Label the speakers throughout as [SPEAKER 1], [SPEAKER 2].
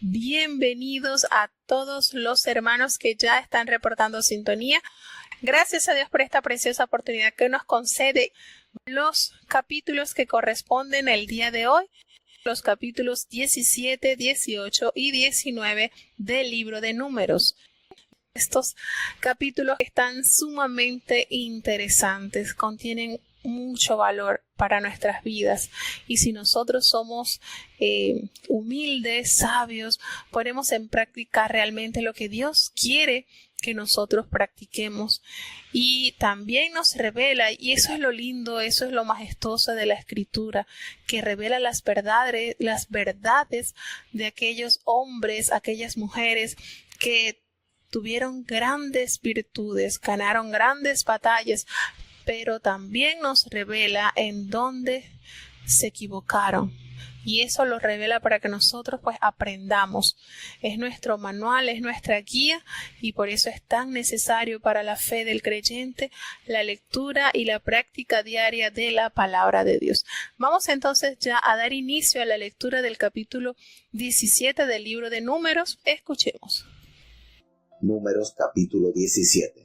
[SPEAKER 1] Bienvenidos a todos los hermanos que ya están reportando sintonía. Gracias a Dios por esta preciosa oportunidad que nos concede. Los capítulos que corresponden el día de hoy, los capítulos 17, 18 y 19 del libro de Números. Estos capítulos están sumamente interesantes, contienen mucho valor para nuestras vidas, y si nosotros somos humildes, sabios, ponemos en práctica realmente lo que Dios quiere que nosotros practiquemos, y también nos revela, y eso es lo lindo, eso es lo majestuoso de la Escritura, que revela las verdades de aquellos hombres, aquellas mujeres que tuvieron grandes virtudes, ganaron grandes batallas, pero también nos revela en dónde se equivocaron. Y eso lo revela para que nosotros aprendamos. Es nuestro manual, es nuestra guía, y por eso es tan necesario para la fe del creyente la lectura y la práctica diaria de la palabra de Dios. Vamos entonces ya a dar inicio a la lectura del capítulo 17 del libro de Números. Escuchemos.
[SPEAKER 2] Números capítulo 17.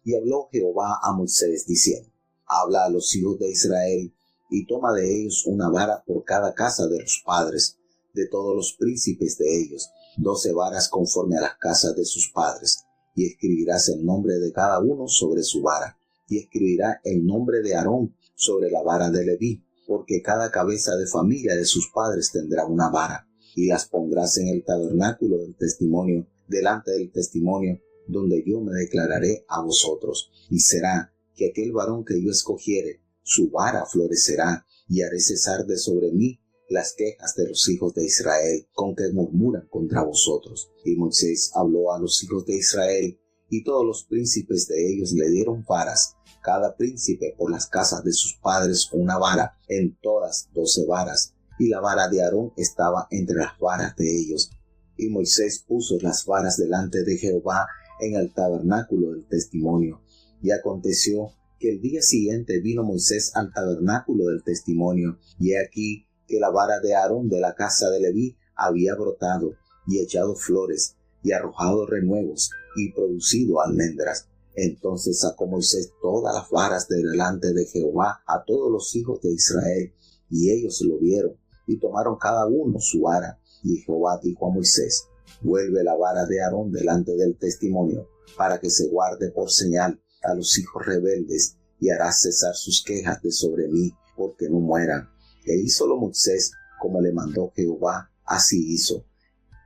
[SPEAKER 2] Y habló Jehová a Moisés diciendo: Habla a los hijos de Israel, y toma de ellos una vara por cada casa de los padres, de todos los príncipes de ellos, 12 varas conforme a las casas de sus padres, y escribirás el nombre de cada uno sobre su vara, y escribirá el nombre de Aarón sobre la vara de Leví, porque cada cabeza de familia de sus padres tendrá una vara, y las pondrás en el tabernáculo del testimonio, delante del testimonio, donde yo me declararé a vosotros. Y será que aquel varón que yo escogiere, su vara florecerá, y haré cesar de sobre mí las quejas de los hijos de Israel, con que murmuran contra vosotros. Y Moisés habló a los hijos de Israel, y todos los príncipes de ellos le dieron varas, cada príncipe por las casas de sus padres una vara, en todas 12 varas, y la vara de Aarón estaba entre las varas de ellos. Y Moisés puso las varas delante de Jehová en el tabernáculo del testimonio. Y aconteció que el día siguiente vino Moisés al tabernáculo del testimonio, y he aquí que la vara de Aarón de la casa de Leví había brotado, y echado flores, y arrojado renuevos, y producido almendras. Entonces sacó Moisés todas las varas de delante de Jehová a todos los hijos de Israel, y ellos lo vieron, y tomaron cada uno su vara. Y Jehová dijo a Moisés: Vuelve la vara de Aarón delante del testimonio, para que se guarde por señal a los hijos rebeldes, y harás cesar sus quejas de sobre mí, porque no mueran. E hízolo Moisés como le mandó Jehová, así hizo.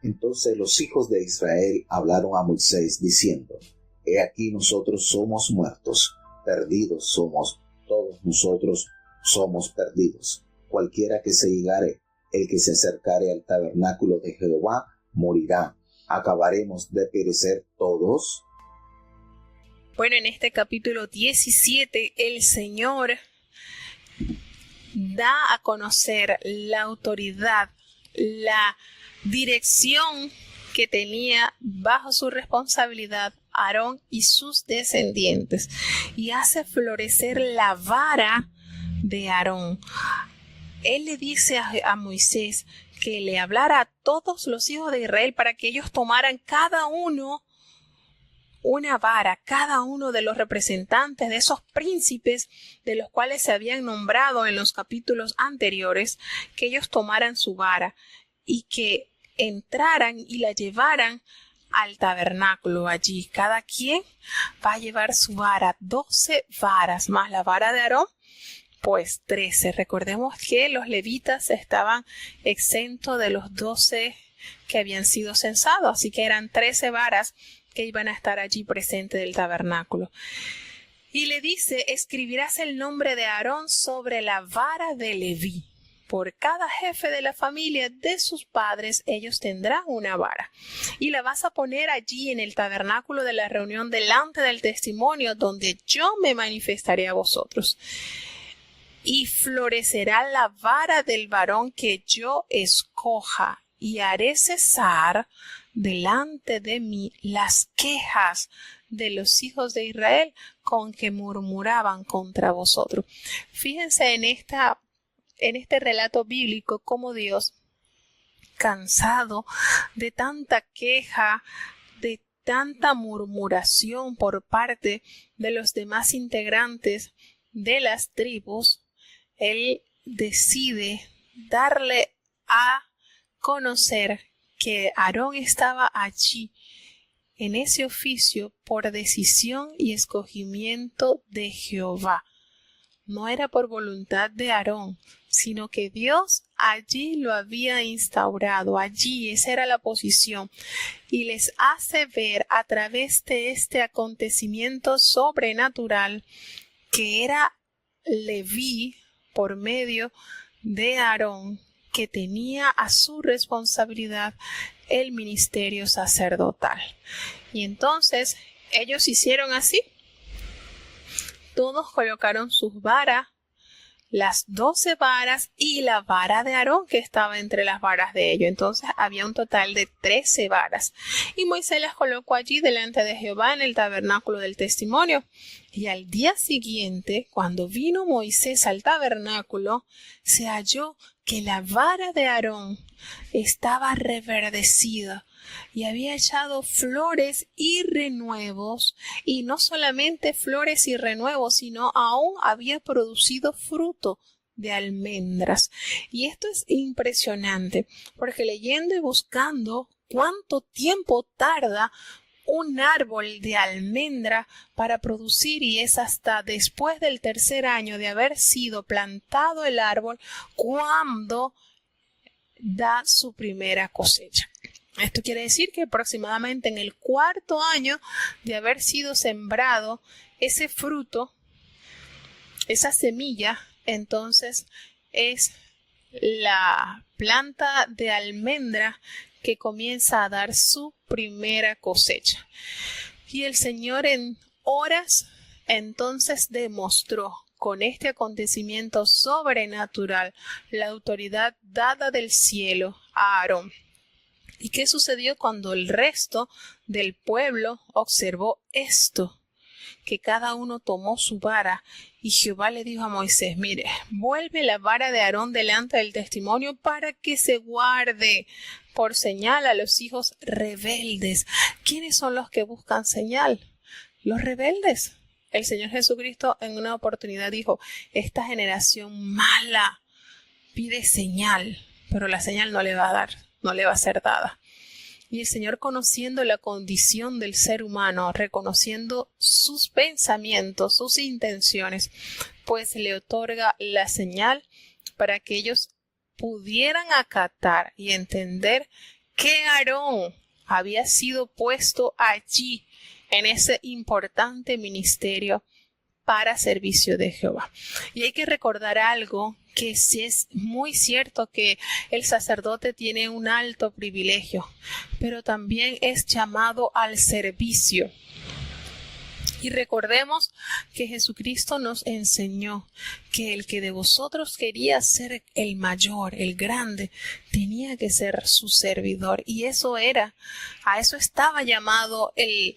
[SPEAKER 2] Entonces los hijos de Israel hablaron a Moisés, diciendo: He aquí nosotros somos muertos, perdidos somos, todos nosotros somos perdidos. Cualquiera que se llegare, el que se acercare al tabernáculo de Jehová, morirá. ¿Acabaremos de perecer todos?
[SPEAKER 1] Bueno, en este capítulo 17 el Señor da a conocer la autoridad, la dirección que tenía bajo su responsabilidad Aarón y sus descendientes, y hace florecer la vara de Aarón. Él le dice a Moisés que le hablara a todos los hijos de Israel para que ellos tomaran cada uno una vara, cada uno de los representantes de esos príncipes de los cuales se habían nombrado en los capítulos anteriores, que ellos tomaran su vara y que entraran y la llevaran al tabernáculo. Allí cada quien va a llevar su vara, 12 varas más la vara de Aarón, pues 13. Recordemos que los levitas estaban exentos de los 12 que habían sido censados, así que eran 13 varas que iban a estar allí presentes del tabernáculo. Y le dice: escribirás el nombre de Aarón sobre la vara de Leví. Por cada jefe de la familia de sus padres, ellos tendrán una vara. Y la vas a poner allí en el tabernáculo de la reunión delante del testimonio, donde yo me manifestaré a vosotros. Y florecerá la vara del varón que yo escoja, y haré cesar delante de mí las quejas de los hijos de Israel con que murmuraban contra vosotros. Fíjense en este relato bíblico cómo Dios cansado de tanta queja, de tanta murmuración por parte de los demás integrantes de las tribus, él decide darle a conocer que Aarón estaba allí en ese oficio por decisión y escogimiento de Jehová. No era por voluntad de Aarón, sino que Dios allí lo había instaurado, allí esa era la posición, y les hace ver a través de este acontecimiento sobrenatural que era Leví por medio de Aarón que tenía a su responsabilidad el ministerio sacerdotal. Y entonces ellos hicieron así. Todos colocaron sus varas, las 12 varas y la vara de Aarón que estaba entre las varas de ellos. Entonces había un total de 13 varas. Y Moisés las colocó allí delante de Jehová en el tabernáculo del testimonio. Y al día siguiente, cuando vino Moisés al tabernáculo, se halló que la vara de Aarón estaba reverdecida y había echado flores y renuevos, y no solamente flores y renuevos, sino aún había producido fruto de almendras. Y esto es impresionante, porque leyendo y buscando cuánto tiempo tarda un árbol de almendra para producir, y es hasta después del tercer año de haber sido plantado el árbol cuando da su primera cosecha. Esto quiere decir que aproximadamente en el cuarto año de haber sido sembrado ese fruto, esa semilla, entonces es la planta de almendra que comienza a dar su primera cosecha. Y el Señor en horas entonces demostró con este acontecimiento sobrenatural la autoridad dada del cielo a Aarón. ¿Y qué sucedió cuando el resto del pueblo observó esto? Que cada uno tomó su vara, y Jehová le dijo a Moisés: mire, vuelve la vara de Aarón delante del testimonio para que se guarde por señal a los hijos rebeldes. ¿Quiénes son los que buscan señal? Los rebeldes. El Señor Jesucristo en una oportunidad dijo: esta generación mala pide señal, pero la señal no le va a dar, no le va a ser dada. Y el Señor, conociendo la condición del ser humano, reconociendo sus pensamientos, sus intenciones, pues le otorga la señal para que ellos pudieran acatar y entender que Aarón había sido puesto allí en ese importante ministerio para servicio de Jehová. Y hay que recordar algo, que sí es muy cierto que el sacerdote tiene un alto privilegio, pero también es llamado al servicio. Y recordemos que Jesucristo nos enseñó que el que de vosotros quería ser el mayor, el grande, tenía que ser su servidor. Y eso era, a eso estaba llamado el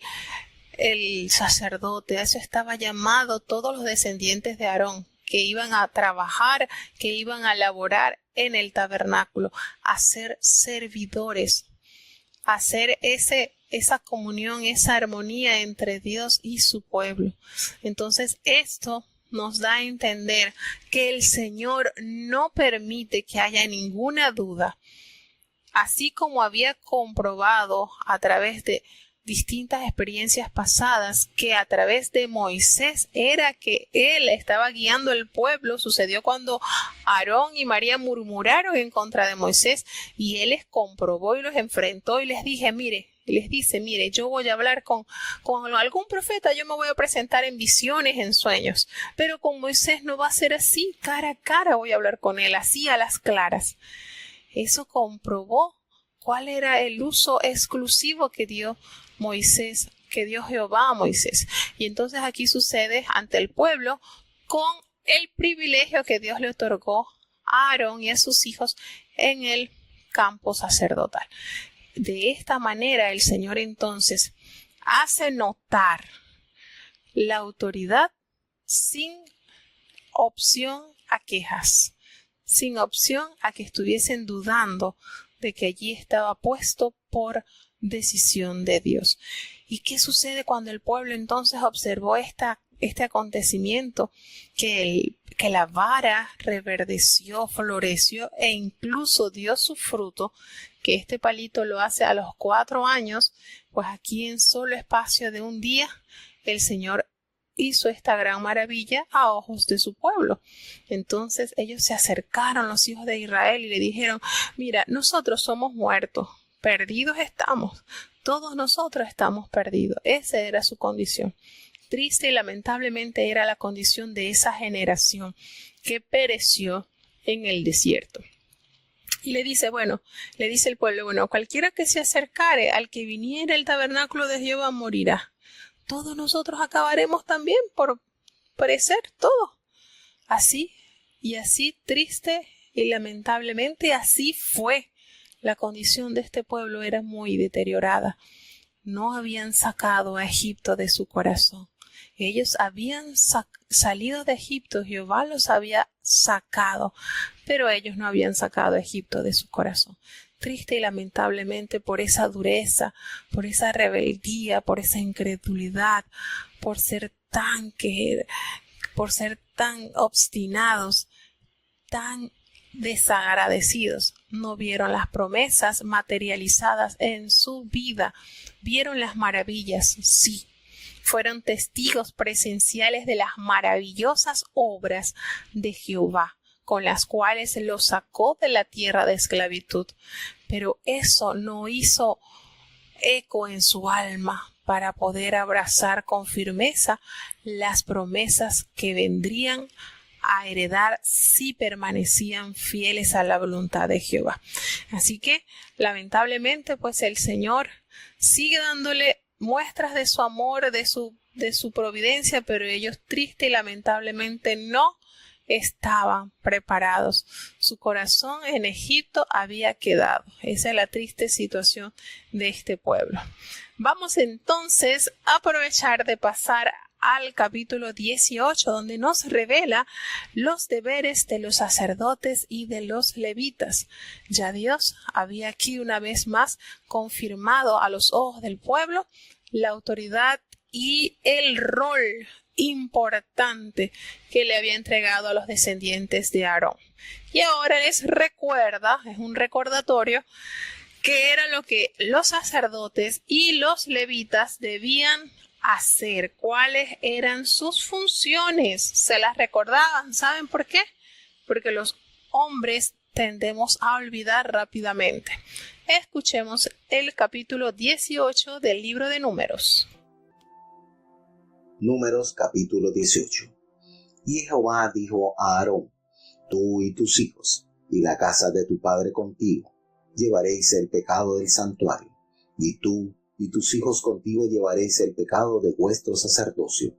[SPEAKER 1] sacerdote, a eso estaba llamado todos los descendientes de Aarón, que iban a trabajar, que iban a laborar en el tabernáculo, a ser servidores, a hacer esa comunión, esa armonía entre Dios y su pueblo. Entonces esto nos da a entender que el Señor no permite que haya ninguna duda, así como había comprobado a través de distintas experiencias pasadas que a través de Moisés era que él estaba guiando al pueblo. Sucedió cuando Aarón y María murmuraron en contra de Moisés y él les comprobó y los enfrentó y les dice, mire, yo voy a hablar con algún profeta, yo me voy a presentar en visiones, en sueños, pero con Moisés no va a ser así, cara a cara voy a hablar con él, así a las claras. Eso comprobó cuál era el uso exclusivo que dio Jehová a Moisés. Y entonces aquí sucede ante el pueblo con el privilegio que Dios le otorgó a Aarón y a sus hijos en el campo sacerdotal. De esta manera el Señor entonces hace notar la autoridad sin opción a quejas, sin opción a que estuviesen dudando de que allí estaba puesto por decisión de Dios. ¿Y qué sucede cuando el pueblo entonces observó este acontecimiento? Que la vara reverdeció, floreció e incluso dio su fruto, que este palito lo hace a los 4 años, pues aquí en solo espacio de un día el Señor hizo esta gran maravilla a ojos de su pueblo. Entonces ellos se acercaron, los hijos de Israel, y le dijeron: mira, nosotros somos muertos, perdidos estamos, todos nosotros estamos perdidos. Esa era su condición. Triste y lamentablemente era la condición de esa generación que pereció en el desierto. Y le dice el pueblo: bueno, cualquiera que se acercare al que viniera el tabernáculo de Jehová morirá. Todos nosotros acabaremos también por perecer, todos. Así triste y lamentablemente así fue. La condición de este pueblo era muy deteriorada. No habían sacado a Egipto de su corazón. Ellos habían salido de Egipto, Jehová los había sacado, pero ellos no habían sacado a Egipto de su corazón. Triste y lamentablemente por esa dureza, por esa rebeldía, por esa incredulidad, por ser tan obstinados, tan desagradecidos, no vieron las promesas materializadas en su vida. Vieron las maravillas, sí. Fueron testigos presenciales de las maravillosas obras de Jehová, con las cuales los sacó de la tierra de esclavitud. Pero eso no hizo eco en su alma para poder abrazar con firmeza las promesas que vendrían a heredar si permanecían fieles a la voluntad de Jehová. Así que, lamentablemente, pues el Señor sigue dándole muestras de su amor, de su providencia, pero ellos triste y lamentablemente no estaban preparados. Su corazón en Egipto había quedado. Esa es la triste situación de este pueblo. Vamos entonces a aprovechar de pasar al capítulo 18, donde nos revela los deberes de los sacerdotes y de los levitas. Ya Dios había aquí una vez más confirmado a los ojos del pueblo la autoridad y el rol importante que le había entregado a los descendientes de Aarón. Y ahora les recuerda, es un recordatorio, que era lo que los sacerdotes y los levitas debían hacer, cuáles eran sus funciones. Se las recordaban. ¿Saben por qué? Porque los hombres tendemos a olvidar rápidamente. Escuchemos el capítulo 18 del libro de Números.
[SPEAKER 2] Números capítulo 18. Y Jehová dijo a Aarón: tú y tus hijos, y la casa de tu padre contigo, llevaréis el pecado del santuario, y tú y tus hijos contigo llevaréis el pecado de vuestro sacerdocio,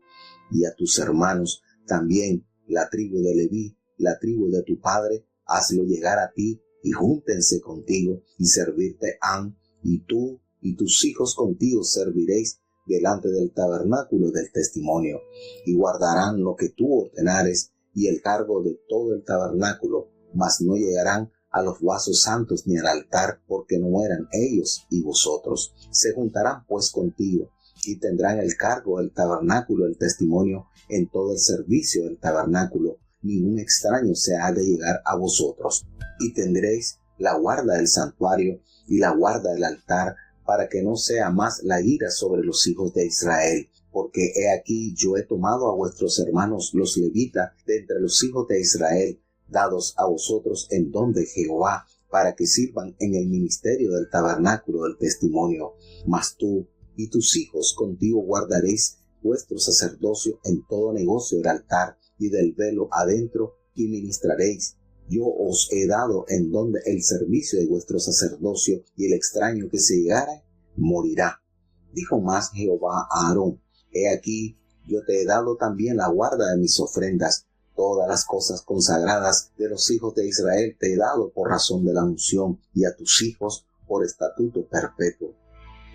[SPEAKER 2] y a tus hermanos también, la tribu de Leví, la tribu de tu padre, hazlo llegar a ti, y júntense contigo, y servirte han, y tú y tus hijos contigo serviréis delante del tabernáculo del testimonio, y guardarán lo que tú ordenares, y el cargo de todo el tabernáculo, mas no llegarán a los vasos santos ni al altar, porque no mueran ellos y vosotros. Se juntarán pues contigo, y tendrán el cargo del tabernáculo del testimonio en todo el servicio del tabernáculo. Ningún extraño se ha de llegar a vosotros. Y tendréis la guarda del santuario y la guarda del altar, para que no sea más la ira sobre los hijos de Israel. Porque he aquí yo he tomado a vuestros hermanos los levitas de entre los hijos de Israel, dados a vosotros en don de Jehová, para que sirvan en el ministerio del tabernáculo del testimonio. Mas tú y tus hijos contigo guardaréis vuestro sacerdocio en todo negocio del altar y del velo adentro, y ministraréis. Yo os he dado en don el servicio de vuestro sacerdocio, y el extraño que se llegare morirá. Dijo más Jehová a Aarón: he aquí, yo te he dado también la guarda de mis ofrendas. Todas las cosas consagradas de los hijos de Israel te he dado por razón de la unción, y a tus hijos por estatuto perpetuo.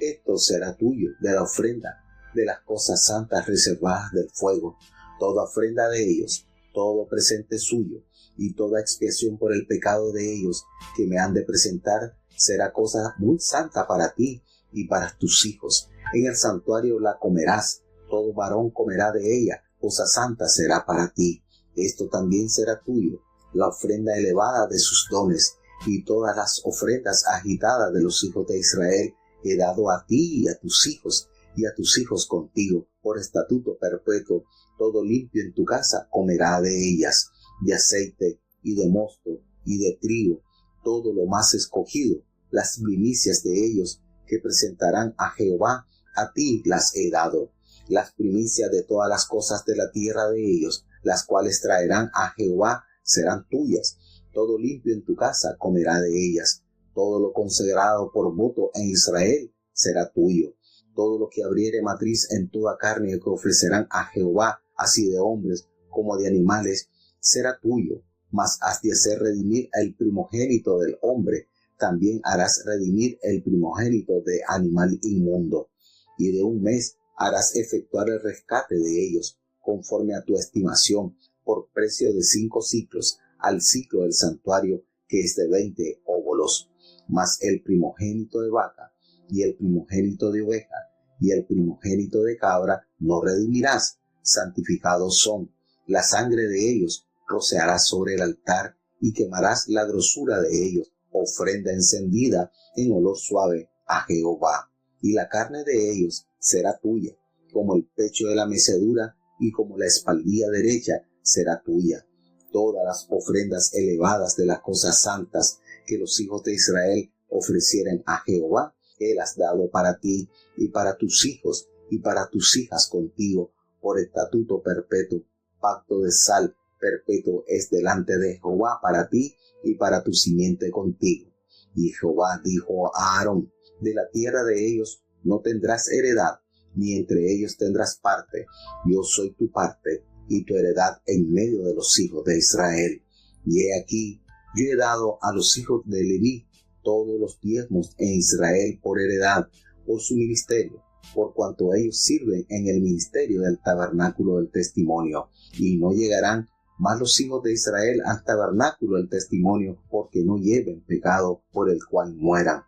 [SPEAKER 2] Esto será tuyo de la ofrenda de las cosas santas reservadas del fuego, toda ofrenda de ellos, todo presente suyo, y toda expiación por el pecado de ellos que me han de presentar será cosa muy santa para ti y para tus hijos. En el santuario la comerás, todo varón comerá de ella, cosa santa será para ti. Esto también será tuyo, la ofrenda elevada de sus dones, y todas las ofrendas agitadas de los hijos de Israel he dado a ti y a tus hijos contigo, por estatuto perpetuo. Todo limpio en tu casa comerá de ellas, de aceite y de mosto y de trigo, todo lo más escogido, las primicias de ellos que presentarán a Jehová, a ti las he dado. Las primicias de todas las cosas de la tierra de ellos, las cuales traerán a Jehová, serán tuyas. Todo limpio en tu casa comerá de ellas. Todo lo consagrado por voto en Israel será tuyo. Todo lo que abriere matriz en toda carne que ofrecerán a Jehová, así de hombres como de animales, será tuyo. Mas has de hacer redimir el primogénito del hombre. También harás redimir el primogénito de animal inmundo. Y de un mes harás efectuar el rescate de ellos, conforme a tu estimación, por precio de 5 siclos, al ciclo del santuario, que es de 20 óbolos. Mas el primogénito de vaca, y el primogénito de oveja, y el primogénito de cabra, no redimirás, santificados son. La sangre de ellos rociarás sobre el altar, y quemarás la grosura de ellos, ofrenda encendida en olor suave a Jehová. Y la carne de ellos será tuya, como el pecho de la mecedura, y como la espaldilla derecha será tuya. Todas las ofrendas elevadas de las cosas santas que los hijos de Israel ofrecieren a Jehová, Él has dado para ti y para tus hijos y para tus hijas contigo, por estatuto perpetuo. Pacto de sal perpetuo es delante de Jehová para ti y para tu simiente contigo. Y Jehová dijo a Aarón: de la tierra de ellos no tendrás heredad, ni entre ellos tendrás parte. Yo soy tu parte y tu heredad en medio de los hijos de Israel. Y he aquí, yo he dado a los hijos de Leví todos los diezmos en Israel por heredad, por su ministerio, por cuanto ellos sirven en el ministerio del tabernáculo del testimonio. Y no llegarán más los hijos de Israel al tabernáculo del testimonio, porque no lleven pecado por el cual mueran.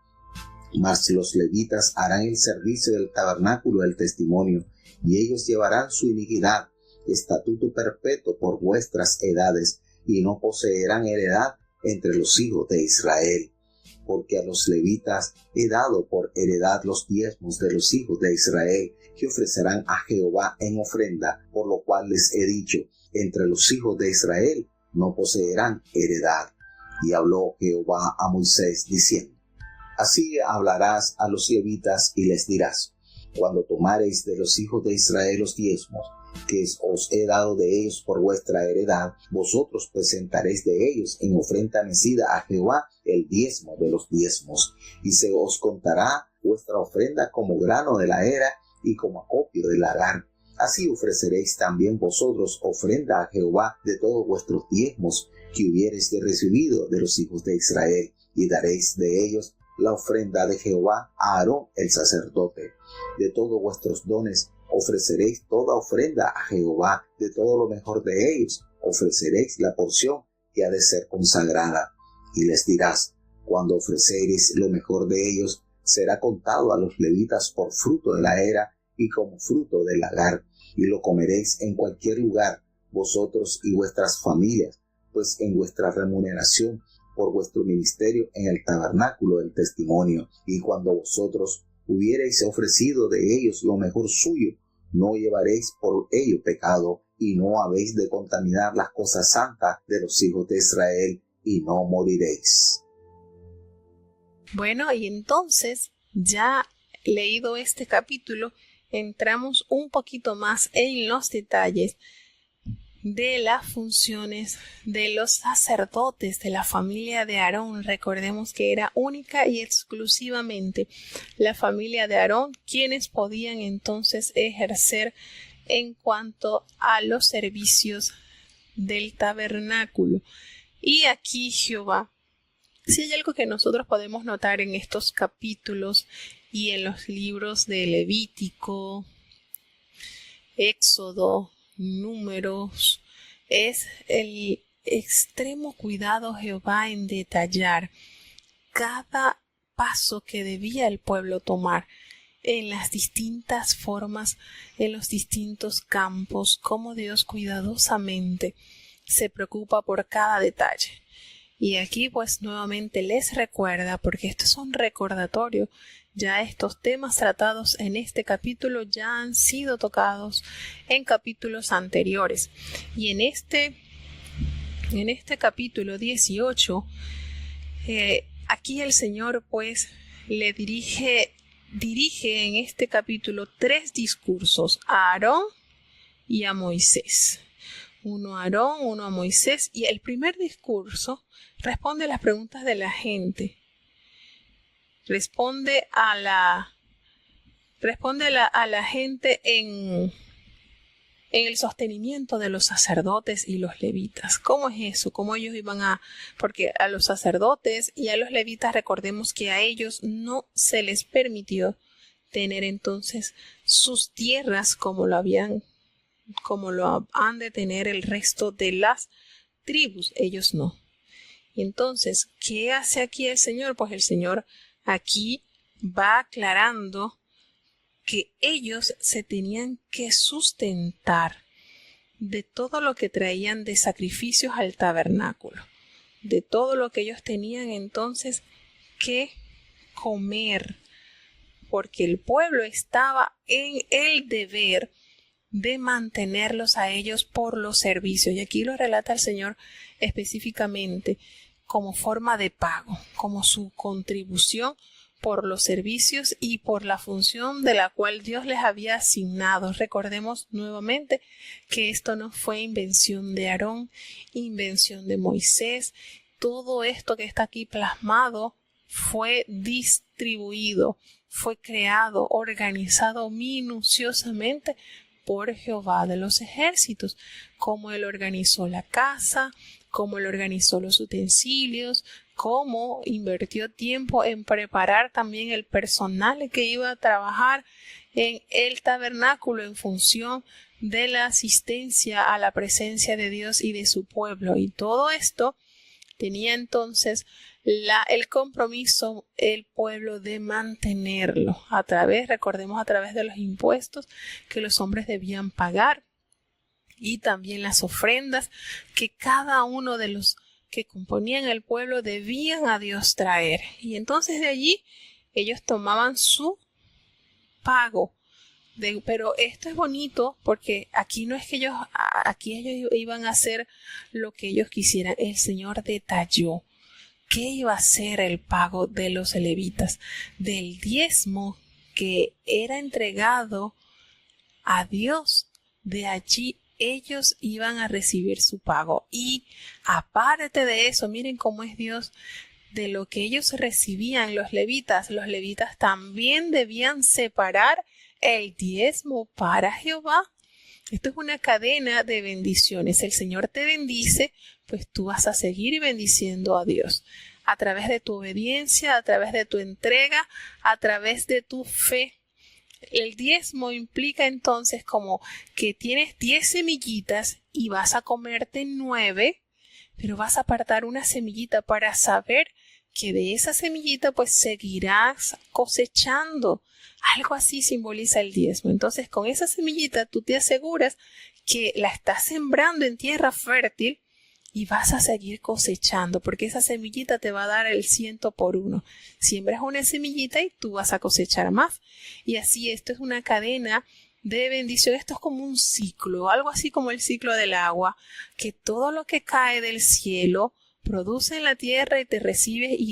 [SPEAKER 2] Mas los levitas harán el servicio del tabernáculo del testimonio, y ellos llevarán su iniquidad, estatuto perpetuo por vuestras edades, y no poseerán heredad entre los hijos de Israel. Porque a los levitas he dado por heredad los diezmos de los hijos de Israel, que ofrecerán a Jehová en ofrenda, por lo cual les he dicho: entre los hijos de Israel no poseerán heredad. Y habló Jehová a Moisés diciendo: así hablarás a los levitas y les dirás: cuando tomareis de los hijos de Israel los diezmos, que os he dado de ellos por vuestra heredad, vosotros presentaréis de ellos en ofrenda mecida a Jehová el diezmo de los diezmos, y se os contará vuestra ofrenda como grano de la era y como acopio del lagar. Así ofreceréis también vosotros ofrenda a Jehová de todos vuestros diezmos que hubiereis recibido de los hijos de Israel, y daréis de ellos la ofrenda de Jehová a Aarón el sacerdote. De todos vuestros dones ofreceréis toda ofrenda a Jehová, de todo lo mejor de ellos ofreceréis la porción que ha de ser consagrada. Y les dirás: cuando ofreceréis lo mejor de ellos, será contado a los levitas por fruto de la era y como fruto del lagar, y lo comeréis en cualquier lugar, vosotros y vuestras familias, pues en vuestra remuneración por vuestro ministerio en el tabernáculo del testimonio. Y cuando vosotros hubiereis ofrecido de ellos lo mejor suyo, no llevaréis por ello pecado, y no habéis de contaminar las cosas santas de los hijos de Israel, y no moriréis.
[SPEAKER 1] Bueno, y entonces, ya leído este capítulo, entramos un poquito más en los detalles de las funciones de los sacerdotes de la familia de Aarón. Recordemos que era única y exclusivamente la familia de Aarón quienes podían entonces ejercer en cuanto a los servicios del tabernáculo. Y aquí Jehová, si hay algo que nosotros podemos notar en estos capítulos y en los libros de Levítico, Éxodo, Números, es el extremo cuidado Jehová en detallar cada paso que debía el pueblo tomar en las distintas formas, en los distintos campos, cómo Dios cuidadosamente se preocupa por cada detalle. Y aquí pues nuevamente les recuerda, porque esto es un recordatorio, ya estos temas tratados en este capítulo ya han sido tocados en capítulos anteriores. Y en este capítulo 18, aquí el Señor pues le dirige en este capítulo 3 discursos a Aarón y a Moisés. Uno a Aarón, uno a Moisés, y el primer discurso responde a las preguntas de la gente. Responde a la gente en el sostenimiento de los sacerdotes y los levitas. ¿Cómo es eso? ¿Cómo ellos porque a los sacerdotes y a los levitas, recordemos que a ellos no se les permitió tener entonces sus tierras como lo han de tener el resto de las tribus, ellos no. Y entonces, ¿qué hace aquí el Señor? Pues el Señor aquí va aclarando que ellos se tenían que sustentar de todo lo que traían de sacrificios al tabernáculo, de todo lo que ellos tenían entonces que comer, porque el pueblo estaba en el deber de mantenerlos a ellos por los servicios. Y aquí lo relata el Señor específicamente como forma de pago, como su contribución por los servicios y por la función de la cual Dios les había asignado. Recordemos nuevamente que esto no fue invención de Aarón, invención de Moisés. Todo esto que está aquí plasmado fue distribuido, fue creado, organizado minuciosamente por Jehová de los ejércitos, como Él organizó la casa, cómo Él organizó los utensilios, cómo invirtió tiempo en preparar también el personal que iba a trabajar en el tabernáculo en función de la asistencia a la presencia de Dios y de su pueblo. Y todo esto tenía entonces el compromiso, el pueblo, de mantenerlo recordemos, a través de los impuestos que los hombres debían pagar, y también las ofrendas que cada uno de los que componían el pueblo debían a Dios traer. Y entonces de allí ellos tomaban su pago. Pero esto es bonito porque aquí no es que ellos iban a hacer lo que ellos quisieran. El Señor detalló qué iba a ser el pago de los levitas, del diezmo que era entregado a Dios. De allí ellos iban a recibir su pago. Y aparte de eso, miren cómo es Dios, de lo que ellos recibían los levitas también debían separar el diezmo para Jehová. Esto es una cadena de bendiciones. El Señor te bendice, pues tú vas a seguir bendiciendo a Dios a través de tu obediencia, a través de tu entrega, a través de tu fe. El diezmo implica entonces como que tienes 10 semillitas y vas a comerte 9, pero vas a apartar una semillita para saber que de esa semillita pues seguirás cosechando. Algo así simboliza el diezmo. Entonces con esa semillita tú te aseguras que la estás sembrando en tierra fértil y vas a seguir cosechando, porque esa semillita te va a dar el 100 por 1. Siembras una semillita y tú vas a cosechar más. Y así esto es una cadena de bendición. Esto es como un ciclo, algo así como el ciclo del agua, que todo lo que cae del cielo produce en la tierra y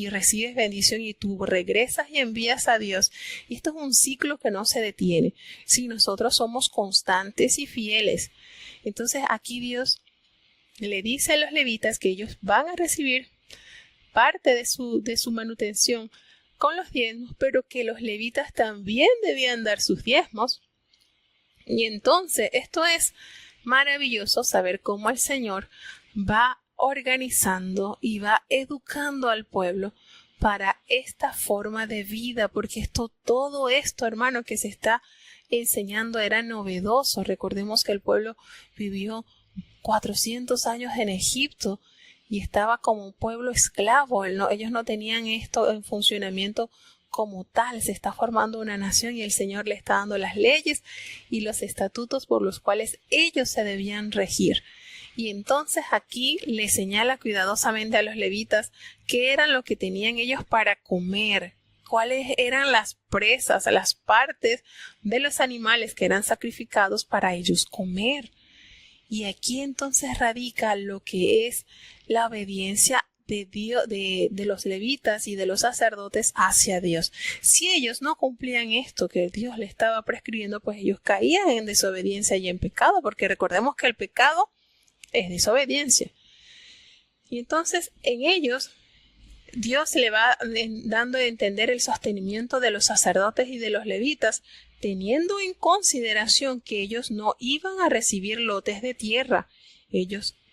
[SPEAKER 1] recibes bendición, y tú regresas y envías a Dios. Y esto es un ciclo que no se detiene si nosotros somos constantes y fieles. Entonces aquí Dios le dice a los levitas que ellos van a recibir parte de su manutención con los diezmos, pero que los levitas también debían dar sus diezmos. Y entonces esto es maravilloso, saber cómo el Señor va organizando y va educando al pueblo para esta forma de vida, porque todo esto, hermano, que se está enseñando era novedoso. Recordemos que el pueblo vivió 400 años en Egipto y estaba como un pueblo esclavo. Ellos no tenían esto en funcionamiento como tal. Se está formando una nación y el Señor le está dando las leyes y los estatutos por los cuales ellos se debían regir. Y entonces aquí le señala cuidadosamente a los levitas qué eran lo que tenían ellos para comer, cuáles eran las presas, las partes de los animales que eran sacrificados para ellos comer. Y aquí entonces radica lo que es la obediencia de Dios, de los levitas y de los sacerdotes hacia Dios. Si ellos no cumplían esto que Dios les estaba prescribiendo, pues ellos caían en desobediencia y en pecado, porque recordemos que el pecado es desobediencia. Y entonces en ellos Dios le va dando a entender el sostenimiento de los sacerdotes y de los levitas, teniendo en consideración que ellos no iban a recibir lotes de tierra.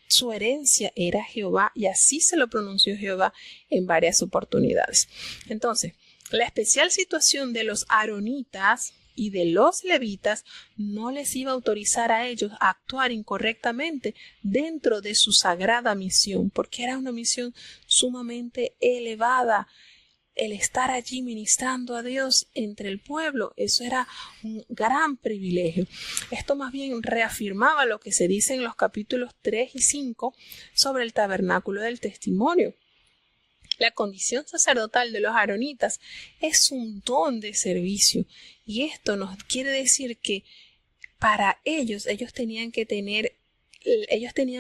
[SPEAKER 1] Su herencia era Jehová, y así se lo pronunció Jehová en varias oportunidades. Entonces, la especial situación de los aaronitas y de los levitas no les iba a autorizar a ellos a actuar incorrectamente dentro de su sagrada misión, porque era una misión sumamente elevada. El estar allí ministrando a Dios entre el pueblo, eso era un gran privilegio. Esto más bien reafirmaba lo que se dice en los capítulos 3 y 5 sobre el tabernáculo del testimonio. La condición sacerdotal de los aaronitas es un don de servicio, y esto nos quiere decir que para ellos tenían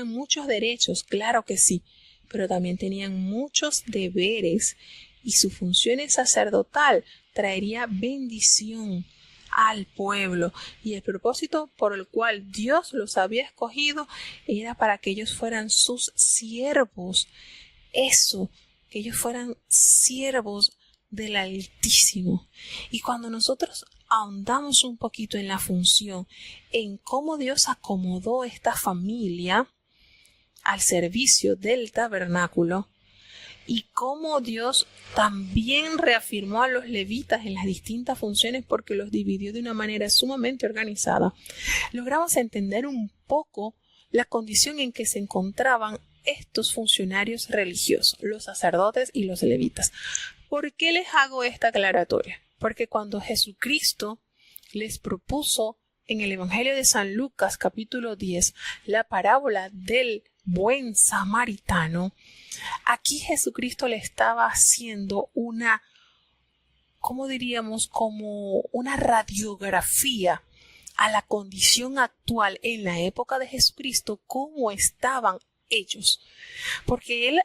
[SPEAKER 1] muchos derechos, claro que sí, pero también tenían muchos deberes, y su función sacerdotal traería bendición al pueblo, y el propósito por el cual Dios los había escogido era para que ellos fueran sus siervos. Que ellos fueran siervos del Altísimo. Y cuando nosotros ahondamos un poquito en la función, en cómo Dios acomodó esta familia al servicio del tabernáculo, y cómo Dios también reafirmó a los levitas en las distintas funciones porque los dividió de una manera sumamente organizada, logramos entender un poco la condición en que se encontraban estos funcionarios religiosos, los sacerdotes y los levitas. ¿Por qué les hago esta aclaratoria? Porque cuando Jesucristo les propuso en el Evangelio de San Lucas capítulo 10 la parábola del buen samaritano, aquí Jesucristo le estaba haciendo como una radiografía a la condición actual en la época de Jesucristo, cómo estaban ellos. Porque él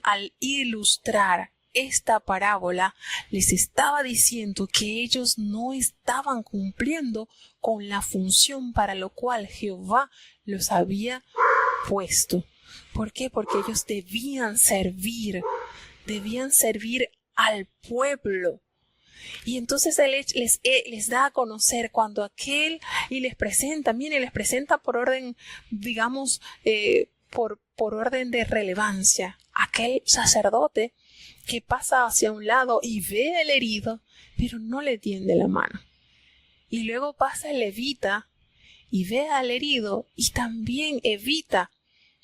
[SPEAKER 1] al ilustrar esta parábola les estaba diciendo que ellos no estaban cumpliendo con la función para lo cual Jehová los había puesto. ¿Por qué? Porque ellos debían servir al pueblo. Y entonces él les da a conocer cuando aquel y les presenta por orden, digamos, por orden de relevancia, aquel sacerdote que pasa hacia un lado y ve al herido, pero no le tiende la mano. Y luego pasa el levita y ve al herido y también evita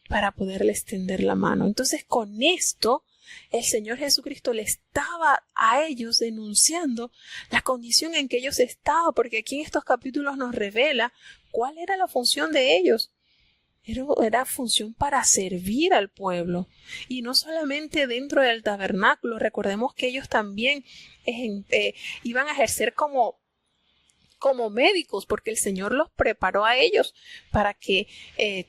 [SPEAKER 1] para poderle extender la mano. Entonces, con esto, el Señor Jesucristo le estaba a ellos denunciando la condición en que ellos estaban, porque aquí en estos capítulos nos revela cuál era la función de ellos. Era función para servir al pueblo, y no solamente dentro del tabernáculo. Recordemos que ellos también iban a ejercer como médicos, porque el Señor los preparó a ellos para que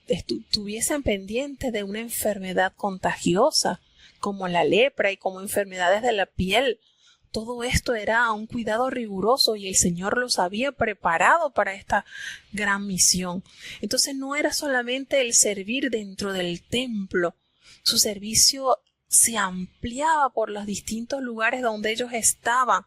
[SPEAKER 1] estuviesen pendientes de una enfermedad contagiosa como la lepra y como enfermedades de la piel. Todo esto era un cuidado riguroso y el Señor los había preparado para esta gran misión. Entonces no era solamente el servir dentro del templo. Su servicio se ampliaba por los distintos lugares donde ellos estaban.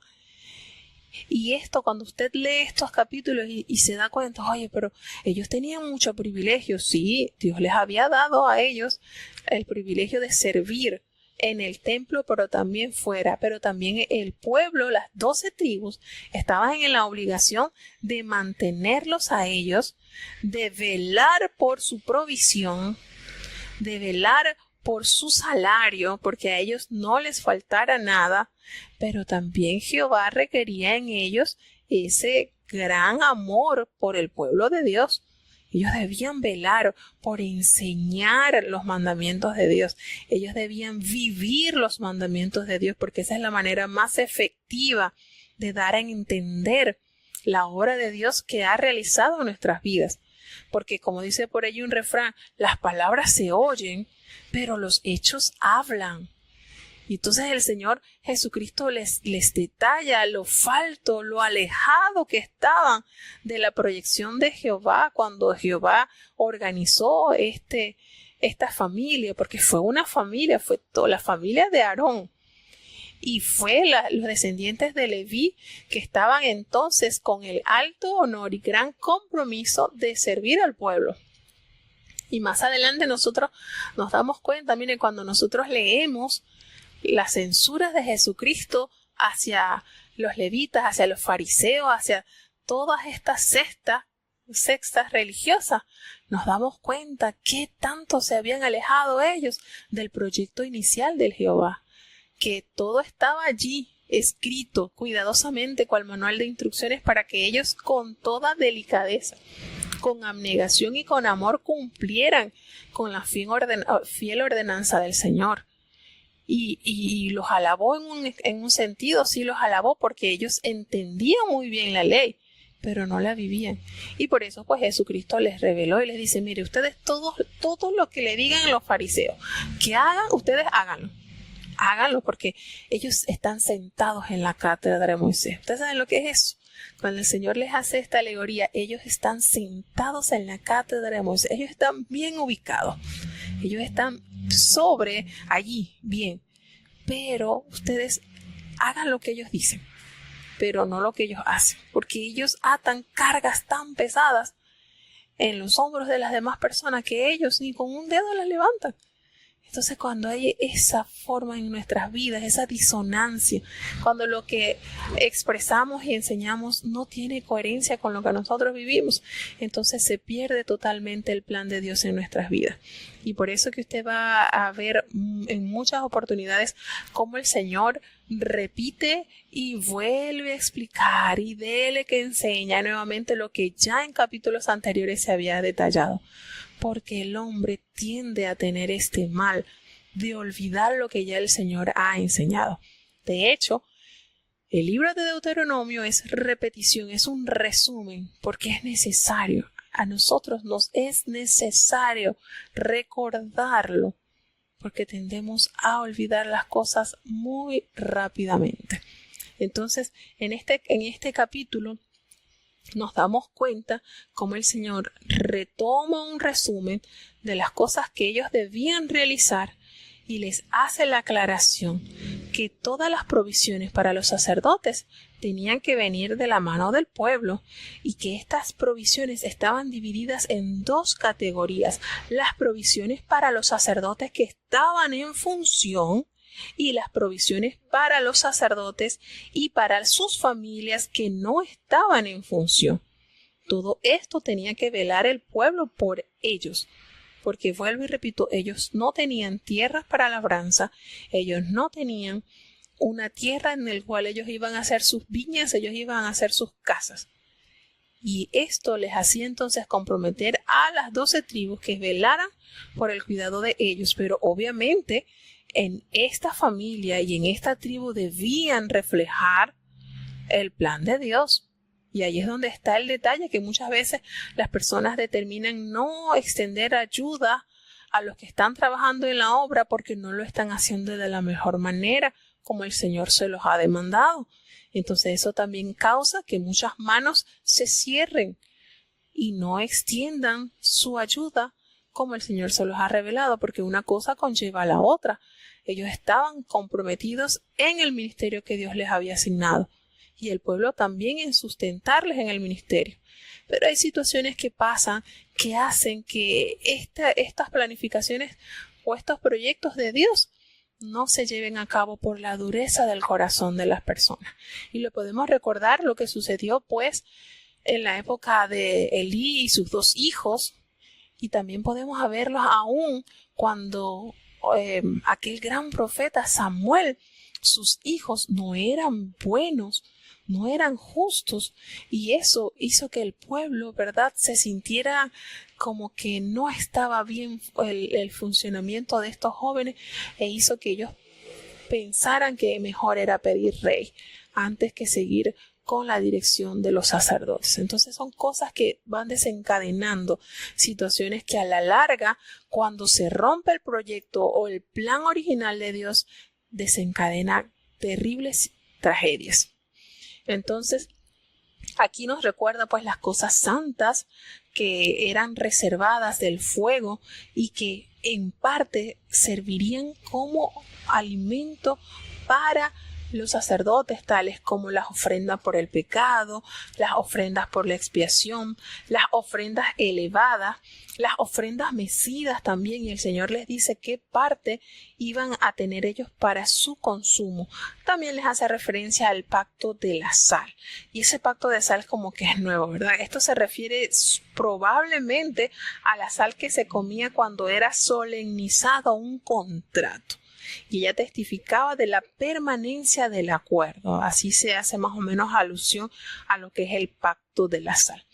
[SPEAKER 1] Y esto, cuando usted lee estos capítulos y se da cuenta, oye, pero ellos tenían mucho privilegio. Sí, Dios les había dado a ellos el privilegio de servir en el templo, pero también fuera. Pero también el pueblo, las 12 tribus, estaban en la obligación de mantenerlos a ellos, de velar por su provisión, de velar por su salario, porque a ellos no les faltara nada, pero también Jehová requería en ellos ese gran amor por el pueblo de Dios. Ellos debían velar por enseñar los mandamientos de Dios. Ellos debían vivir los mandamientos de Dios, porque esa es la manera más efectiva de dar a entender la obra de Dios que ha realizado en nuestras vidas. Porque como dice por allí un refrán, las palabras se oyen, pero los hechos hablan. Y entonces el Señor Jesucristo les detalla lo falto, lo alejado que estaban de la proyección de Jehová cuando Jehová organizó esta familia, porque fue una familia, fue toda la familia de Aarón. Y fue los descendientes de Leví que estaban entonces con el alto honor y gran compromiso de servir al pueblo. Y más adelante nosotros nos damos cuenta, miren, cuando nosotros leemos las censuras de Jesucristo hacia los levitas, hacia los fariseos, hacia todas estas sectas religiosas, nos damos cuenta qué tanto se habían alejado ellos del proyecto inicial del Jehová, que todo estaba allí escrito cuidadosamente cual manual de instrucciones para que ellos con toda delicadeza, con abnegación y con amor cumplieran con la fiel ordenanza del Señor. Y los alabó en un sentido, sí los alabó porque ellos entendían muy bien la ley, pero no la vivían. Y por eso pues Jesucristo les reveló y les dice, mire, ustedes todo lo que le digan los fariseos que hagan, ustedes háganlo. Háganlo porque ellos están sentados en la cátedra de Moisés. ¿Ustedes saben lo que es eso? Cuando el Señor les hace esta alegoría, ellos están sentados en la cátedra de Moisés. Ellos están bien ubicados. Ellos están sobre allí, bien. Pero ustedes hagan lo que ellos dicen, pero no lo que ellos hacen. Porque ellos atan cargas tan pesadas en los hombros de las demás personas que ellos ni con un dedo las levantan. Entonces cuando hay esa forma en nuestras vidas, esa disonancia, cuando lo que expresamos y enseñamos no tiene coherencia con lo que nosotros vivimos, entonces se pierde totalmente el plan de Dios en nuestras vidas. Y por eso que usted va a ver en muchas oportunidades cómo el Señor repite y vuelve a explicar y dele que enseña nuevamente lo que ya en capítulos anteriores se había detallado. Porque el hombre tiende a tener este mal de olvidar lo que ya el Señor ha enseñado. De hecho, el libro de Deuteronomio es repetición, es un resumen, porque es necesario. A nosotros nos es necesario recordarlo, porque tendemos a olvidar las cosas muy rápidamente. Entonces, en este capítulo, nos damos cuenta cómo el Señor retoma un resumen de las cosas que ellos debían realizar y les hace la aclaración que todas las provisiones para los sacerdotes tenían que venir de la mano del pueblo y que estas provisiones estaban divididas en dos categorías: las provisiones para los sacerdotes que estaban en función y las provisiones para los sacerdotes y para sus familias que no estaban en función. Todo esto tenía que velar el pueblo por ellos, porque vuelvo y repito, ellos no tenían tierras para labranza, ellos no tenían una tierra en la cual ellos iban a hacer sus viñas, ellos iban a hacer sus casas. Y esto les hacía entonces comprometer a las 12 tribus que velaran por el cuidado de ellos, pero obviamente en esta familia y en esta tribu debían reflejar el plan de Dios. Y ahí es donde está el detalle, que muchas veces las personas determinan no extender ayuda a los que están trabajando en la obra porque no lo están haciendo de la mejor manera como el Señor se los ha demandado. Entonces eso también causa que muchas manos se cierren y no extiendan su ayuda como el Señor se los ha revelado, porque una cosa conlleva a la otra. Ellos estaban comprometidos en el ministerio que Dios les había asignado y el pueblo también en sustentarles en el ministerio. Pero hay situaciones que pasan que hacen que estas planificaciones o estos proyectos de Dios no se lleven a cabo por la dureza del corazón de las personas. Y lo podemos recordar lo que sucedió pues en la época de Elí y sus 2 hijos, y también podemos verlos aún cuando aquel gran profeta Samuel, sus hijos no eran buenos, no eran justos, y eso hizo que el pueblo, ¿verdad?, se sintiera como que no estaba bien el funcionamiento de estos jóvenes, e hizo que ellos pensaran que mejor era pedir rey antes que seguir con la dirección de los sacerdotes. Entonces son cosas que van desencadenando situaciones que a la larga, cuando se rompe el proyecto o el plan original de Dios, desencadena terribles tragedias. Entonces, aquí nos recuerda pues las cosas santas que eran reservadas del fuego y que en parte servirían como alimento para los sacerdotes, tales como las ofrendas por el pecado, las ofrendas por la expiación, las ofrendas elevadas, las ofrendas mecidas también, y el Señor les dice qué parte iban a tener ellos para su consumo. También les hace referencia al pacto de la sal, y ese pacto de sal como que es nuevo, ¿verdad? Esto se refiere probablemente a la sal que se comía cuando era solemnizado un contrato, y ella testificaba de la permanencia del acuerdo. Así se hace más o menos alusión a lo que es el pacto de la sal.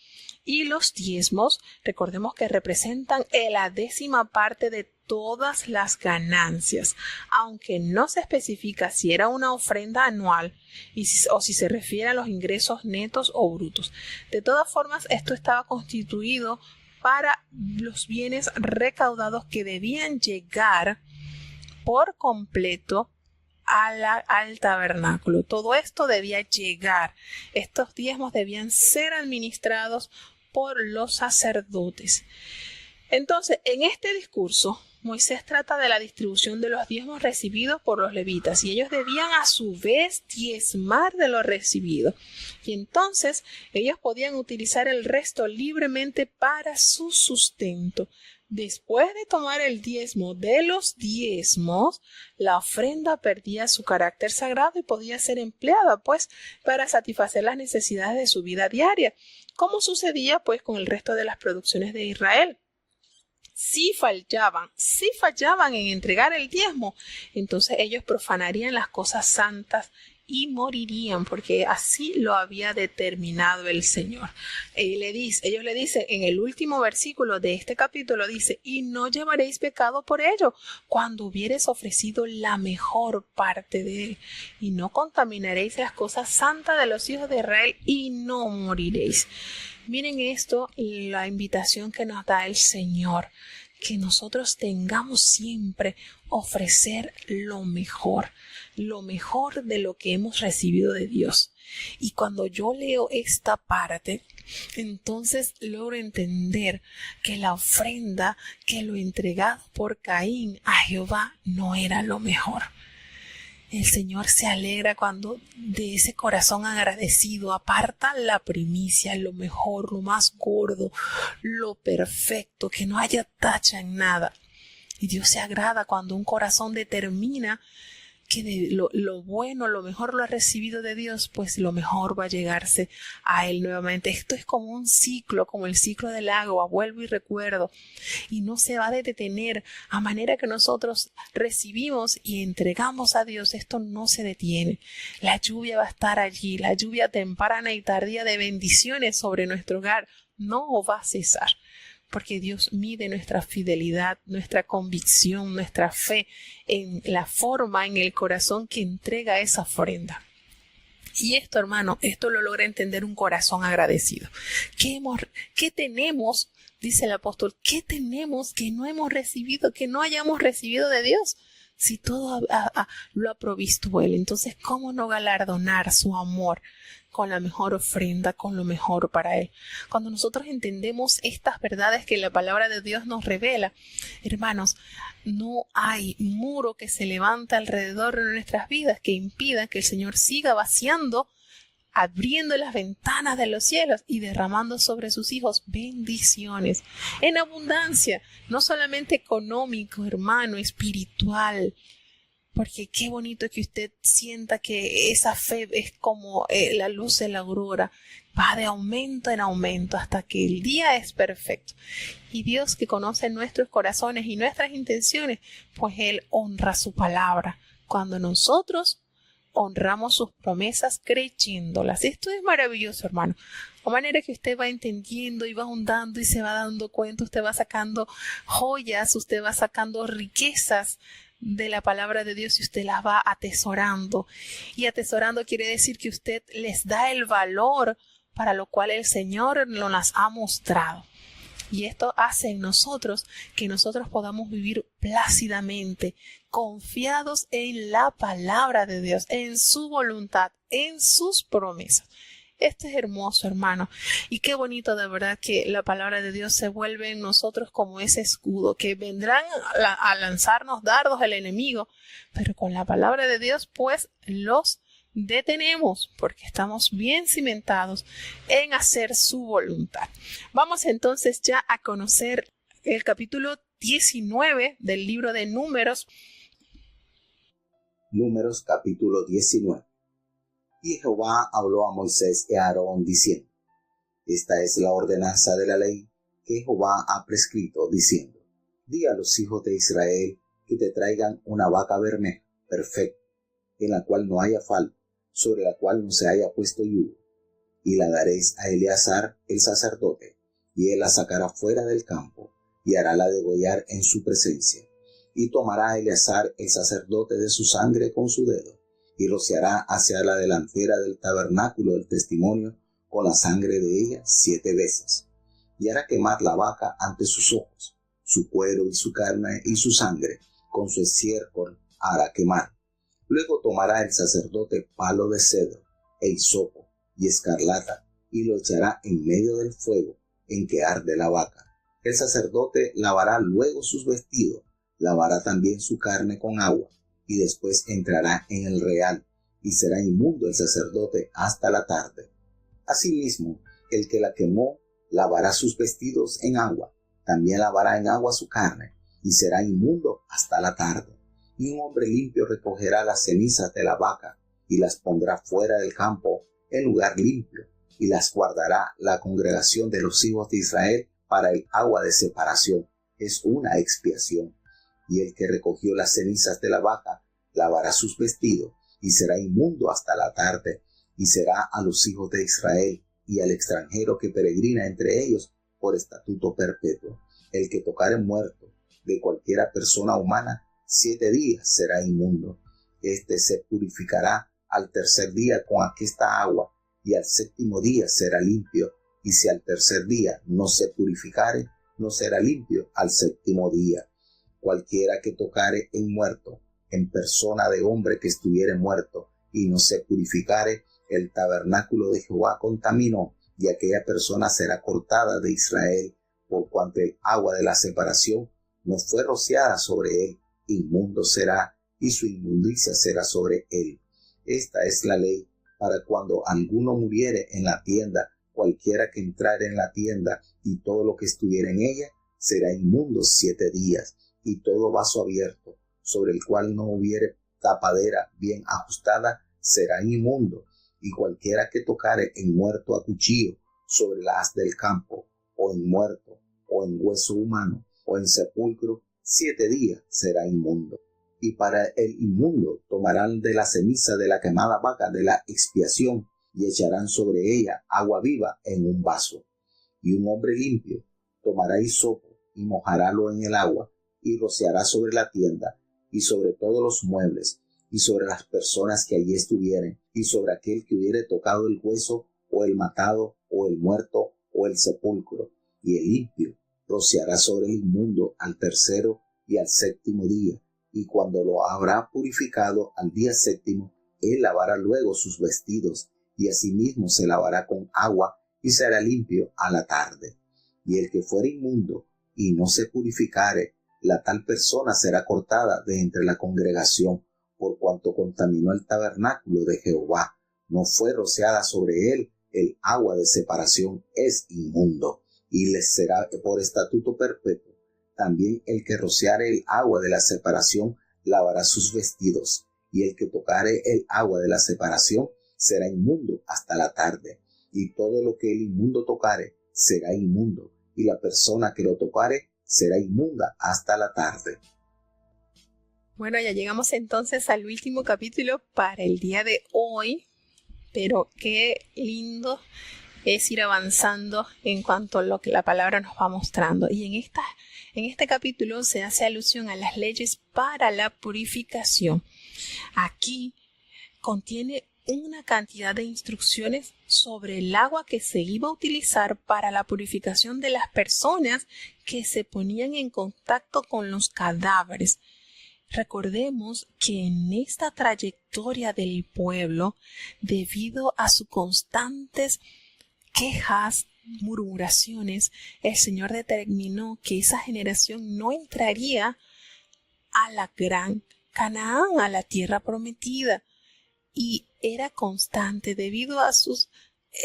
[SPEAKER 1] Y los diezmos, recordemos que representan la 10ª parte de todas las ganancias, aunque no se especifica si era una ofrenda anual o si se refiere a los ingresos netos o brutos. De todas formas, esto estaba constituido para los bienes recaudados que debían llegar por completo al tabernáculo. Todo esto debía llegar. Estos diezmos debían ser administrados por los sacerdotes. Entonces, en este discurso, Moisés trata de la distribución de los diezmos recibidos por los levitas, y ellos debían a su vez diezmar de lo recibido. Y entonces ellos podían utilizar el resto libremente para su sustento. Después de tomar el diezmo de los diezmos, la ofrenda perdía su carácter sagrado y podía ser empleada pues para satisfacer las necesidades de su vida diaria, como sucedía pues con el resto de las producciones de Israel. Si fallaban en entregar el diezmo, entonces ellos profanarían las cosas santas y morirían, porque así lo había determinado el Señor. Ellos le dicen en el último versículo de este capítulo, dice: y no llevaréis pecado por ello, cuando hubieres ofrecido la mejor parte de él, y no contaminaréis las cosas santas de los hijos de Israel, y no moriréis. Miren esto, la invitación que nos da el Señor, que nosotros tengamos siempre ofrecer lo mejor de lo que hemos recibido de Dios. Y cuando yo leo esta parte, entonces logro entender que la ofrenda que lo entregado por Caín a Jehová no era lo mejor. El Señor se alegra cuando de ese corazón agradecido aparta la primicia, lo mejor, lo más gordo, lo perfecto, que no haya tacha en nada. Y Dios se agrada cuando un corazón determina que de lo bueno, lo mejor lo ha recibido de Dios, pues lo mejor va a llegarse a Él nuevamente. Esto es como un ciclo, como el ciclo del agua, vuelvo y recuerdo, y no se va a detener. A manera que nosotros recibimos y entregamos a Dios, esto no se detiene. La lluvia va a estar allí, la lluvia temprana y tardía de bendiciones sobre nuestro hogar no va a cesar. Porque Dios mide nuestra fidelidad, nuestra convicción, nuestra fe en la forma, en el corazón que entrega esa ofrenda. Y esto, hermano, esto lo logra entender un corazón agradecido. ¿Qué tenemos? Dice el apóstol, ¿qué tenemos que no hemos recibido, que no hayamos recibido de Dios? Si todo lo ha provisto Él, entonces ¿cómo no galardonar su amor con la mejor ofrenda, con lo mejor para Él? Cuando nosotros entendemos estas verdades que la palabra de Dios nos revela, hermanos, no hay muro que se levante alrededor de nuestras vidas que impida que el Señor siga vaciando, abriendo las ventanas de los cielos y derramando sobre sus hijos bendiciones en abundancia, no solamente económico, hermano, espiritual, Porque qué bonito que usted sienta que esa fe es como la luz de la aurora, va de aumento en aumento hasta que el día es perfecto. Y Dios, que conoce nuestros corazones y nuestras intenciones, pues Él honra su palabra cuando nosotros honramos sus promesas creyéndolas. Esto es maravilloso, hermano. De manera que usted va entendiendo y va ahondando y se va dando cuenta, usted va sacando joyas, usted va sacando riquezas de la palabra de Dios y usted las va atesorando. Y atesorando quiere decir que usted les da el valor para lo cual el Señor nos las ha mostrado. Y esto hace en nosotros que nosotros podamos vivir plácidamente, confiados en la palabra de Dios, en su voluntad, en sus promesas. Esto es hermoso, hermano. Y qué bonito de verdad que la palabra de Dios se vuelve en nosotros como ese escudo, que vendrán a lanzarnos dardos el enemigo, pero con la palabra de Dios pues los detenemos porque estamos bien cimentados en hacer su voluntad. Vamos entonces ya a conocer el capítulo 19 del libro de Números.
[SPEAKER 2] Números capítulo 19. Y Jehová habló a Moisés y a Aarón diciendo: Esta es la ordenanza de la ley que Jehová ha prescrito, diciendo: Di a los hijos de Israel que te traigan una vaca bermeja perfecta, en la cual no haya falta, sobre la cual no se haya puesto yugo, y la daréis a Eleazar el sacerdote, y él la sacará fuera del campo, y harála degollar en su presencia. Y tomará a Eleazar el sacerdote de su sangre con su dedo, y rociará hacia la delantera del tabernáculo del testimonio con la sangre de ella 7 veces. Y hará quemar la vaca ante sus ojos, su cuero y su carne y su sangre, con su estiércol hará quemar. Luego tomará el sacerdote palo de cedro, e hisopo, y escarlata, y lo echará en medio del fuego en que arde la vaca. El sacerdote lavará luego sus vestidos, lavará también su carne con agua, y después entrará en el real, y será inmundo el sacerdote hasta la tarde. Asimismo, el que la quemó lavará sus vestidos en agua, también lavará en agua su carne, y será inmundo hasta la tarde. Y un hombre limpio recogerá las cenizas de la vaca, y las pondrá fuera del campo en lugar limpio, y las guardará la congregación de los hijos de Israel para el agua de separación. Es una expiación. Y el que recogió las cenizas de la vaca lavará sus vestidos, y será inmundo hasta la tarde, y será a los hijos de Israel y al extranjero que peregrina entre ellos por estatuto perpetuo. El que tocare muerto de cualquiera persona humana 7 días será inmundo. Este se purificará al tercer día con aquesta agua, y al 7º día será limpio, y si al tercer día no se purificare, no será limpio al 7º día. Cualquiera que tocare en muerto, en persona de hombre que estuviere muerto, y no se purificare, el tabernáculo de Jehová contaminó, y aquella persona será cortada de Israel, por cuanto el agua de la separación no fue rociada sobre él. Inmundo será, y su inmundicia será sobre él. Esta es la ley para cuando alguno muriere en la tienda, cualquiera que entrare en la tienda, y todo lo que estuviera en ella, será inmundo 7 días. Y todo vaso abierto, sobre el cual no hubiere tapadera bien ajustada, será inmundo. Y cualquiera que tocare en muerto a cuchillo, sobre la haz del campo, o en muerto, o en hueso humano, o en sepulcro, 7 días será inmundo. Y para el inmundo tomarán de la ceniza de la quemada vaca de la expiación, y echarán sobre ella agua viva en un vaso. Y un hombre limpio tomará hisopo, y mojarálo en el agua, y rociará sobre la tienda, y sobre todos los muebles, y sobre las personas que allí estuvieren, y sobre aquel que hubiere tocado el hueso, o el matado, o el muerto, o el sepulcro. Y el limpio rociará sobre el inmundo al tercero y al 7º día, y cuando lo habrá purificado al día 7º, él lavará luego sus vestidos, y asimismo se lavará con agua, y será limpio a la tarde. Y el que fuere inmundo, y no se purificare, la tal persona será cortada de entre la congregación, por cuanto contaminó el tabernáculo de Jehová. No fue rociada sobre él el agua de separación, es inmundo, y les será por estatuto perpetuo. También el que rociare el agua de la separación lavará sus vestidos, y el que tocare el agua de la separación será inmundo hasta la tarde, y todo lo que el inmundo tocare será inmundo, y la persona que lo tocare será inmunda hasta la tarde.
[SPEAKER 1] Bueno, ya llegamos entonces al último capítulo para el día de hoy, pero qué lindo es ir avanzando en cuanto a lo que la palabra nos va mostrando. Y en este capítulo se hace alusión a las leyes para la purificación. Aquí contiene una cantidad de instrucciones sobre el agua que se iba a utilizar para la purificación de las personas que se ponían en contacto con los cadáveres. Recordemos que en esta trayectoria del pueblo, debido a sus constantes quejas, murmuraciones, el Señor determinó que esa generación no entraría a la gran Canaán, a la tierra prometida. Y era constante debido a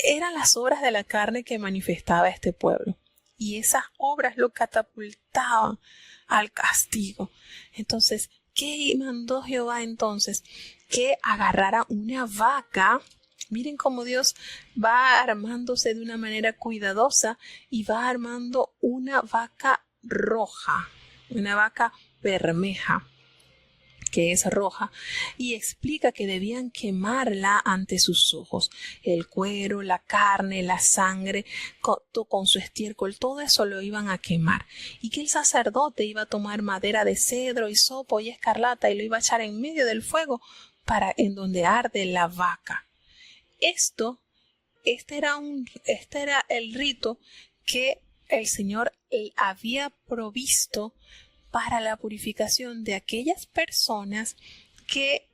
[SPEAKER 1] eran las obras de la carne que manifestaba este pueblo. Y esas obras lo catapultaban al castigo. Entonces, ¿qué mandó Jehová entonces? Que agarrara una vaca. Miren cómo Dios va armándose de una manera cuidadosa y va armando una vaca roja, una vaca bermeja, que es roja, y explica que debían quemarla ante sus ojos. El cuero, la carne, la sangre, con su estiércol, todo eso lo iban a quemar. Y que el sacerdote iba a tomar madera de cedro, hisopo y escarlata y lo iba a echar en medio del fuego en donde arde la vaca. Este era el rito que el Señor había provisto para la purificación de aquellas personas que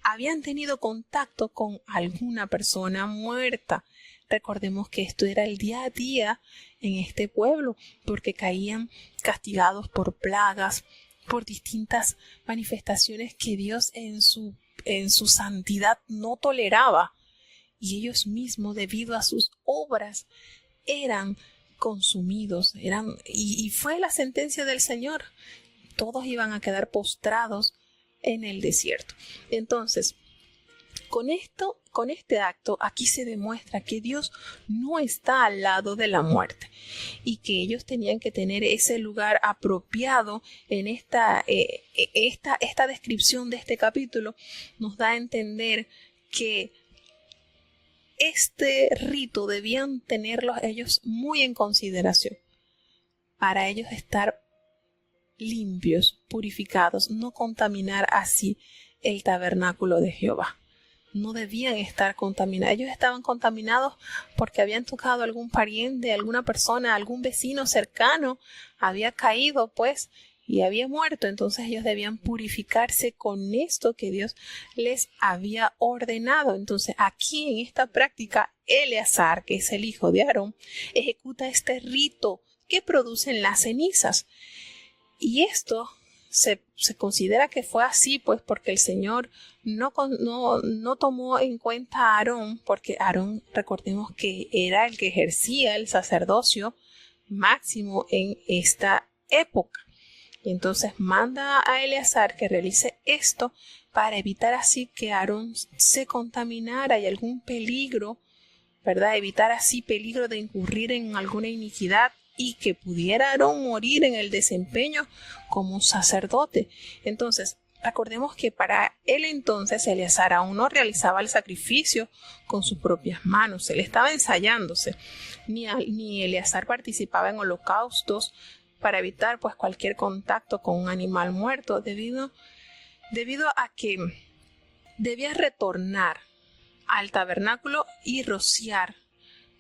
[SPEAKER 1] habían tenido contacto con alguna persona muerta. Recordemos que esto era el día a día en este pueblo, porque caían castigados por plagas, por distintas manifestaciones que Dios en su santidad no toleraba. Y ellos mismos, debido a sus obras, eran consumidos. Y fue la sentencia del Señor. Todos iban a quedar postrados en el desierto. Entonces, con este acto, aquí se demuestra que Dios no está al lado de la muerte y que ellos tenían que tener ese lugar apropiado en esta descripción de este capítulo. Nos da a entender que este rito debían tenerlos ellos muy en consideración para ellos estar limpios, purificados, no contaminar así el tabernáculo de Jehová. No debían estar contaminados. Ellos estaban contaminados porque habían tocado a algún pariente, alguna persona, algún vecino cercano, había caído pues y había muerto. Entonces ellos debían purificarse con esto que Dios les había ordenado. Entonces aquí en esta práctica, Eleazar, que es el hijo de Aarón, ejecuta este rito que producen las cenizas. Y esto se considera que fue así, pues porque el Señor no tomó en cuenta a Aarón, porque Aarón, recordemos que era el que ejercía el sacerdocio máximo en esta época. Y entonces manda a Eleazar que realice esto para evitar así que Aarón se contaminara y algún peligro, ¿verdad? Evitar así peligro de incurrir en alguna iniquidad y que pudiera Aarón morir en el desempeño como sacerdote. Entonces, recordemos que para él entonces Eleazar aún no realizaba el sacrificio con sus propias manos. Él estaba ensayándose. Ni Eleazar participaba en holocaustos para evitar pues cualquier contacto con un animal muerto debido a que debía retornar al tabernáculo y rociar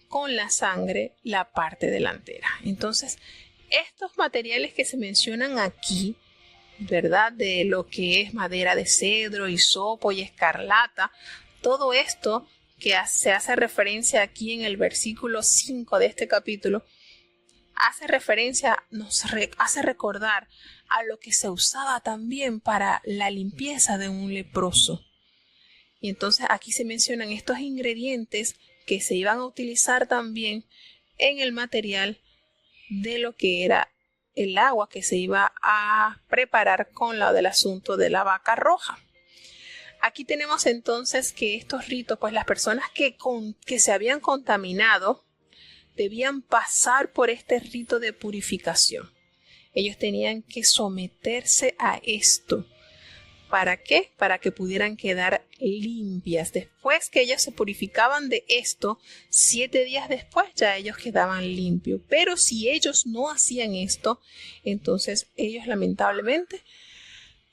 [SPEAKER 1] con la sangre la parte delantera. Entonces, estos materiales que se mencionan aquí, ¿verdad? De lo que es madera de cedro, hisopo y escarlata, todo esto que se hace referencia aquí en el versículo 5 de este capítulo, nos hace recordar a lo que se usaba también para la limpieza de un leproso. Y entonces aquí se mencionan estos ingredientes que se iban a utilizar también en el material de lo que era el agua que se iba a preparar con lo del asunto de la vaca roja. Aquí tenemos entonces que estos ritos, pues las personas que se habían contaminado debían pasar por este rito de purificación. Ellos tenían que someterse a esto. ¿Para qué? Para que pudieran quedar limpias. Después que ellos se purificaban de esto, 7 días después ya ellos quedaban limpios. Pero si ellos no hacían esto, entonces ellos lamentablemente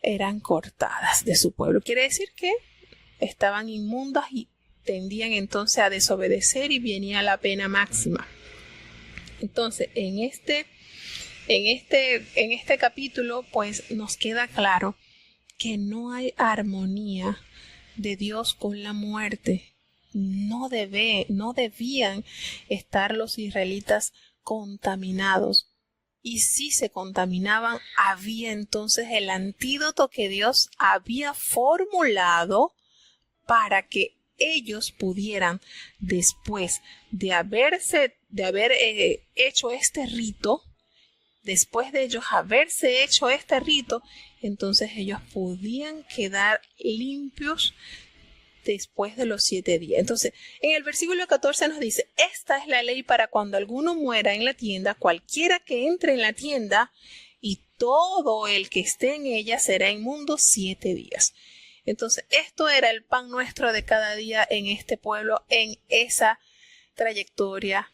[SPEAKER 1] eran cortadas de su pueblo. Quiere decir que estaban inmundas y tendían entonces a desobedecer y venía la pena máxima. Entonces, en este capítulo, pues nos queda claro que no hay armonía de Dios con la muerte. No debían estar los israelitas contaminados. Y si se contaminaban, había entonces el antídoto que Dios había formulado para que ellos pudieran, después de haber hecho este rito, entonces ellos podían quedar limpios después de los 7 días. Entonces, en el versículo 14 nos dice: esta es la ley para cuando alguno muera en la tienda, cualquiera que entre en la tienda, y todo el que esté en ella será inmundo 7 días. Entonces, esto era el pan nuestro de cada día en este pueblo, en esa trayectoria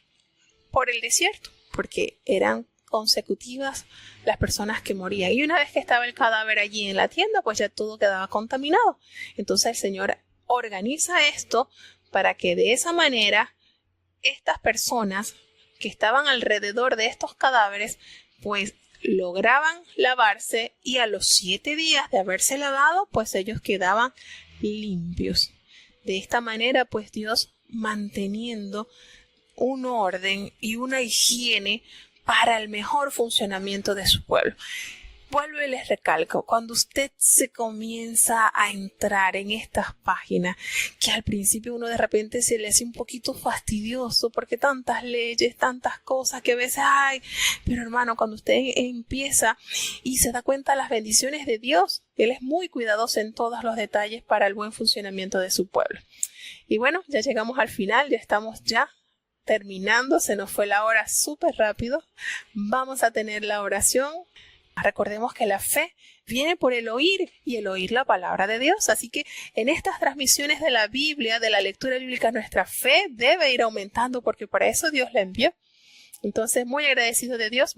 [SPEAKER 1] por el desierto, porque eran consecutivas las personas que morían. Y una vez que estaba el cadáver allí en la tienda, pues ya todo quedaba contaminado. Entonces el Señor organiza esto para que de esa manera estas personas que estaban alrededor de estos cadáveres, pues lograban lavarse, y a los 7 días de haberse lavado, pues ellos quedaban limpios. De esta manera, pues Dios manteniendo un orden y una higiene para el mejor funcionamiento de su pueblo. Vuelvo y les recalco, cuando usted se comienza a entrar en estas páginas, que al principio uno de repente se le hace un poquito fastidioso porque tantas leyes, tantas cosas que a veces hay, pero hermano, cuando usted empieza y se da cuenta de las bendiciones de Dios, Él es muy cuidadoso en todos los detalles para el buen funcionamiento de su pueblo. Y bueno, ya llegamos al final, ya estamos terminando, se nos fue la hora súper rápido. Vamos a tener la oración. Recordemos que la fe viene por el oír, y el oír la palabra de Dios. Así que en estas transmisiones de la Biblia, de la lectura bíblica, nuestra fe debe ir aumentando, porque para eso Dios la envió. Entonces, muy agradecido de Dios.